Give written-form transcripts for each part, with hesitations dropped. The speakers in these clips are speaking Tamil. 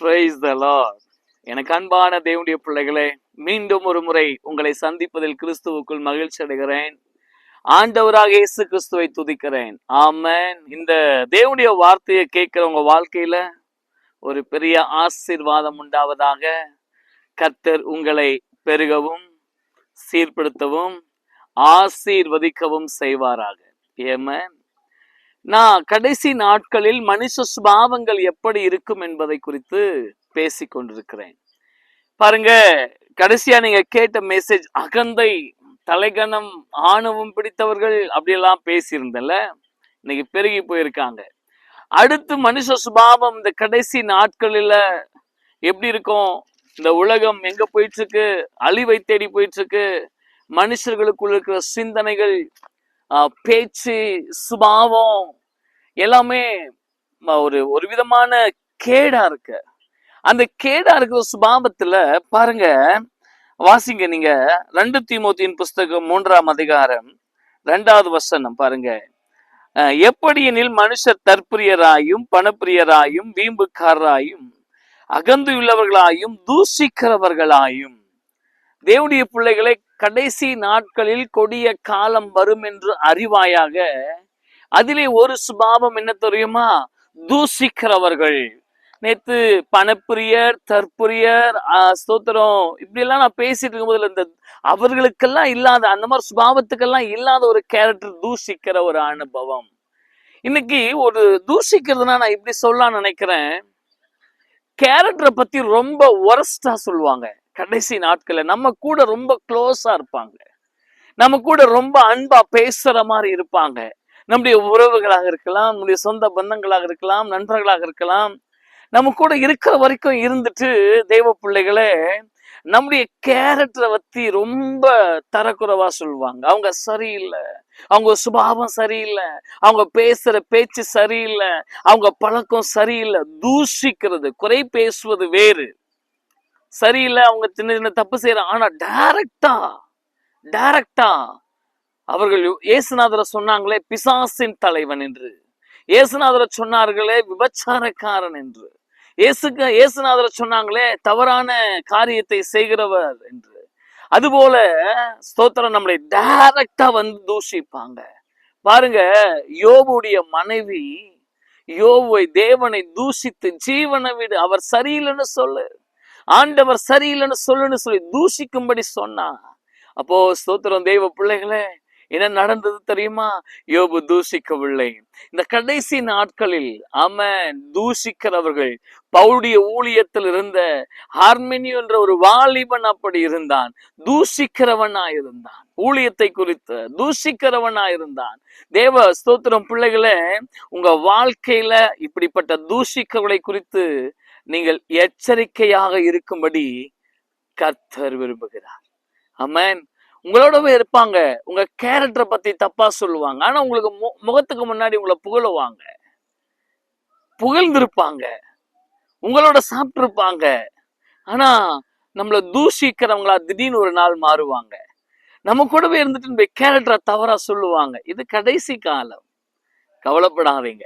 Praise the Lord. எனக்கு அன்பான தேவனுடைய பிள்ளைகளே, மீண்டும் ஒரு முறை உங்களை சந்திப்பதில் கிறிஸ்துவுக்குள் மகிழ்ச்சி அடைகிறேன். ஆண்டவராக இயேசு கிறிஸ்துவை துதிக்கிறேன். ஆமென். இந்த தேவனுடைய வார்த்தையை கேட்கிற உங்க வாழ்க்கையில ஒரு பெரிய ஆசீர்வாதம் உண்டாவதாக. கர்த்தர் உங்களை பெருகவும் சீர்படுத்தவும் ஆசீர்வதிக்கவும் செய்வாராக. ஆமென். நான் கடைசி நாட்களில் மனுஷ சுபாவங்கள் எப்படி இருக்கும் என்பதை குறித்து பேசிக் கொண்டிருக்கிறேன். பாருங்க, கடைசியா நீங்க கேட்ட மெசேஜ் அகந்தை, தலைகணம், ஆணவம் பிடித்தவர்கள் அப்படியெல்லாம் பேசியிருந்தல. இன்னைக்கு பெருகி போயிருக்காங்க. அடுத்து மனுஷ சுபாவம் இந்த கடைசி நாட்களில எப்படி இருக்கும்? இந்த உலகம் எங்க போயிட்டு இருக்கு? அழிவை தேடி போயிட்டு இருக்கு. மனுஷர்களுக்குள்ள இருக்கிற சிந்தனைகள், பேச்சு, சுபாவம் எல்லாமே ஒரு விதமான கேடா இருக்கு. அந்த கேடா இருக்கிற சுபாவத்துல பாருங்க, வாசிங்க நீங்க 2 தீமோத்தேயுவின் புஸ்தகம் 3ஆம் அதிகாரம் 2வது வசனம் பாருங்க. எப்படி எனில் மனுஷர் தற்பிரியராயும் பணப்பிரியராயும் வீம்புக்காரராயும் அகந்துள்ளவர்களாயும் தூஷிக்கிறவர்களாயும். தேவனுடைய பிள்ளைகளை, கடைசி நாட்களில் கொடிய காலம் வரும் என்று அறிவாயாக. அதிலே ஒரு சுபாவம் என்ன தெரியுமா? தூஷிக்கிறவர்கள். நேத்து பணப்பிரியர், தற்பிரியர், ஸ்தோத்திரம் இப்படி எல்லாம் நான் பேசிட்டு இருக்கும் போதுல இந்த அவர்களுக்கெல்லாம் இல்லாத, அந்த மாதிரி சுபாவத்துக்கெல்லாம் இல்லாத ஒரு கேரக்டர் தூஷிக்கிற ஒரு அனுபவம். இன்னைக்கு ஒரு தூஷிக்கிறதுனா நான் இப்படி சொல்லலாம்னு நினைக்கிறேன். கேரக்டரை பத்தி ரொம்ப ஒர்ஸ்டா சொல்லுவாங்க. கடைசி நாட்கள்ல நம்ம கூட ரொம்ப க்ளோஸா இருப்பாங்க, நம்ம கூட ரொம்ப அன்பா பேசுற மாதிரி இருப்பாங்க. நம்முடைய உறவுகளாக இருக்கலாம், நம்முடைய சொந்த பந்தங்களாக இருக்கலாம், நண்பர்களாக இருக்கலாம். நம்ம கூட இருக்கிற வரைக்கும் இருந்துட்டு தெய்வ பிள்ளைகளே, நம்முடைய கேரக்டரை பத்தி ரொம்ப தரக்குறைவா சொல்லுவாங்க. அவங்க சரியில்லை, அவங்க சுபாவம் சரியில்லை, அவங்க பேசுற பேச்சு சரியில்லை, அவங்க பழக்கம் சரியில்லை. தூஷிக்கிறது, குறை பேசுவது வேறு. சரியில்லை, அவங்க சின்ன சின்ன தப்பு செய்யறாங்க. ஆனா டைரக்டா அவர்கள் இயேசுநாதரை சொன்னாங்களே பிசாசின் தலைவன் என்று, இயேசுநாதரை சொன்னார்களே விபச்சாரக்காரன் என்று, இயேசுநாதரை சொன்னாங்களே தவறான காரியத்தை செய்கிறவர் என்று. அதுபோல ஸ்தோத்திரம், நம்மளை டைரக்டா வந்து தூஷிப்பாங்க. பாருங்க, யோபுடைய மனைவி யோபுவை, தேவனை தூஷித்து ஜீவனை விடு, அவர் சரியில்லைன்னு சொல்லு, ஆண்டவர் சரியில்லைன்னு சொல்லுன்னு சொல்லி தூஷிக்கும்படி சொன்னா. அப்போ ஸ்தோத்திரம் தெய்வ பிள்ளைகளே, என்ன நடந்தது தெரியுமா? யோபு தூஷிக்கவில்லை. இந்த கடைசி நாட்களில் ஆமென், தூஷிக்கிறவர்கள். பவுலுடைய ஊழியத்தில் இருந்த ஹார்மெனியு என்ற ஒரு வாலிபன் அப்படி இருந்தான். தூஷிக்கிறவனாயிருந்தான், ஊழியத்தை குறித்து தூஷிக்கிறவனாயிருந்தான். தேவ ஸ்தோத்திரம் பிள்ளைகளே, உங்க வாழ்க்கையில இப்படிப்பட்ட தூஷிக்கவர்களை குறித்து நீங்கள் எச்சரிக்கையாக இருக்கும்படி கர்த்தர் விரும்புகிறார். ஆமென். உங்களோடவே இருப்பாங்க, உங்க கேரக்டரை பத்தி தப்பா சொல்லுவாங்க. ஆனா உங்களுக்கு முகத்துக்கு முன்னாடி உங்களை புகழுவாங்க, புகழ்ந்திருப்பாங்க, உங்களோட சாப்பிட்டு இருப்பாங்க. ஆனா நம்மள தூஷிக்கிறவங்களா திடீர்னு ஒரு நாள் மாறுவாங்க. நம்ம கூடவே இருந்துட்டு கேரக்டரை தவறா சொல்லுவாங்க. இது கடைசி காலம். கவலைப்படாதீங்க,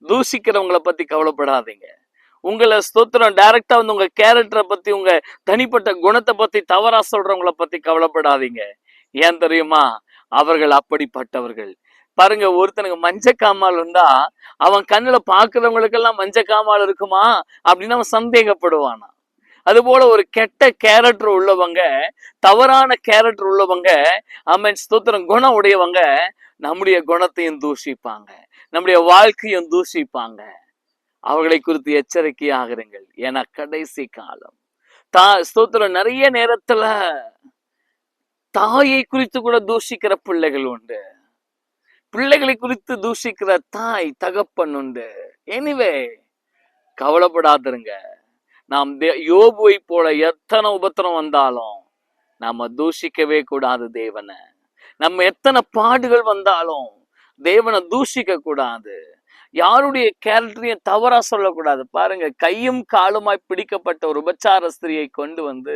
தூஷிக்கிறவங்களை பத்தி கவலைப்படாதீங்க. உங்களை ஸ்தோத்திரம் டைரக்டா வந்து உங்க கேரக்டரை பத்தி, உங்க தனிப்பட்ட குணத்தை பத்தி தவறா சொல்றவங்களை பத்தி கவலைப்படாதீங்க. ஏன் தெரியுமா? அவர்கள் அப்படிப்பட்டவர்கள். பாருங்க, ஒருத்தனுக்கு மஞ்சக்காமால் இருந்தா அவன் கண்ணுல பாக்குறவங்களுக்கெல்லாம் மஞ்சக்காமால் இருக்குமா அப்படின்னு அவன் சந்தேகப்படுவானா. அது போல ஒரு கெட்ட கேரக்டர் உள்ளவங்க, தவறான கேரக்டர் உள்ளவங்க, அவன் ஸ்தோத்திரம் குணம் உடையவங்க, நம்முடைய குணத்தையும் தூஷிப்பாங்க, நம்முடைய வாழ்க்கையும் தூஷிப்பாங்க. அவர்களை குறித்து எச்சரிக்கையாக இருங்கள். ஏன்னா கடைசி காலம். ஸ்தோத்திரம், நிறைய நேரத்துல தாயை குறித்து கூட தூஷிக்கிற பிள்ளைகள் உண்டு, பிள்ளைகளை குறித்து தூஷிக்கிற தாய் தகப்பன் உண்டு. எனிவே கவலைப்படாதிருங்க. நாம் யோபுவை போல எத்தனை உபத்திரம் வந்தாலும் நாம தூஷிக்கவே கூடாது தேவனை. நம்ம எத்தனை பாடுகள் வந்தாலும் தேவனை தூஷிக்க கூடாது. யாருடைய கேரக்டரையும் தவறா சொல்லக்கூடாது. பாருங்க, கையும் காலுமாய் பிடிக்கப்பட்ட ஒரு உபச்சார ஸ்திரியை கொண்டு வந்து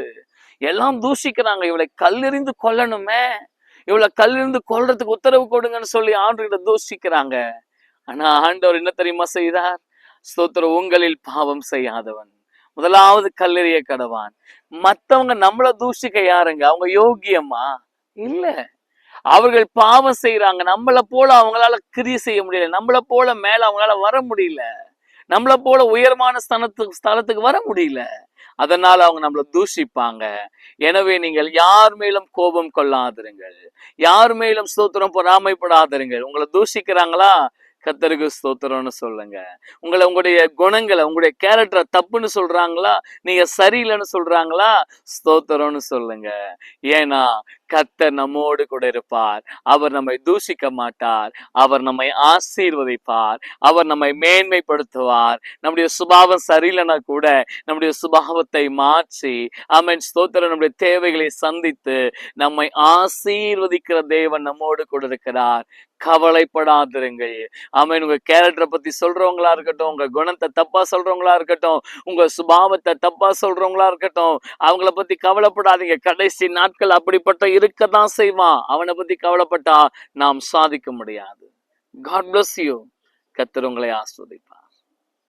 எல்லாம் தூஷிக்கிறாங்க. இவளை கல்லெறிந்து கொல்லணுமே, இவளை கல்லெறிந்து கொல்றதுக்கு உத்தரவு கொடுங்கன்னு சொல்லி ஆண்டவர்கிட்ட தூஷிக்கிறாங்க. ஆனா ஆண்டவர் என்ன தெரியுமா செய்தார்? ஸ்தோத்திரம், உங்களில் பாவம் செய்யாதவன் முதலாவது கல்லெறிய கடவான். மத்தவங்க நம்மள தூஷிக்க யாருங்க? அவங்க யோகியமா? இல்ல. அவர்கள் பாவம் செய்யறாங்க. நம்மள போல அவங்களால கிரியை செய்ய முடியல. நம்மள போல மேல அவங்களால வர முடியல. நம்மள போல உயர்வான ஸ்தலத்துக்கு வர முடியல. அதனால அவங்க நம்மள தூஷிப்பாங்க. எனவே நீங்கள் யார் மேலும் கோபம் கொள்ளாதிருங்கள். யார் மேலும் ஸ்தோத்திரம் பொறாமைப்படாதிருங்கள். உங்களை தூஷிக்கிறாங்களா? கர்த்தருக்கு ஸ்தோத்திரம்னு சொல்லுங்க. உங்களுடைய குணங்களை, உங்களுடைய கேரக்டரை தப்புன்னு சொல்றாங்களா? நீங்க சரியில்லைன்னு சொல்றாங்களா? ஸ்தோத்திரம்னு சொல்லுங்க. ஏன்னா கர்த்தர் நம்மோடு கூட இருப்பார். அவர் நம்மை தூஷிக்க மாட்டார். அவர் நம்மை ஆசீர்வதிப்பார். அவர் நம்மை மேன்மைப்படுத்துவார். நம்முடைய சுபாவம் சரியில்லைன்னா கூட நம்முடைய சுபாவத்தை மாற்றி, ஆமென், ஸ்தோத்திரம், நம்முடைய தேவைகளை சந்தித்து நம்மை ஆசீர்வதிக்கிற தேவன் நம்மோடு கூட இருக்கிறார். கவலைப்படாதிருங்கள். ஆமென். உங்க கேரக்டரை பத்தி சொல்றவங்களா இருக்கட்டும், உங்க குணத்தை தப்பா சொல்றவங்களா இருக்கட்டும், உங்க சுபாவத்தை தப்பா சொல்றவங்களா இருக்கட்டும், அவங்கள பத்தி கவலைப்படாதீங்க. கடைசி நாட்கள் அப்படிப்பட்ட இருக்கத்தான் செய்வான். அவனை பத்தி கவலைப்பட்டா நாம் சாதிக்க முடியாது. God bless you. கர்த்தர் உங்களை ஆசீர்வதிப்பார்.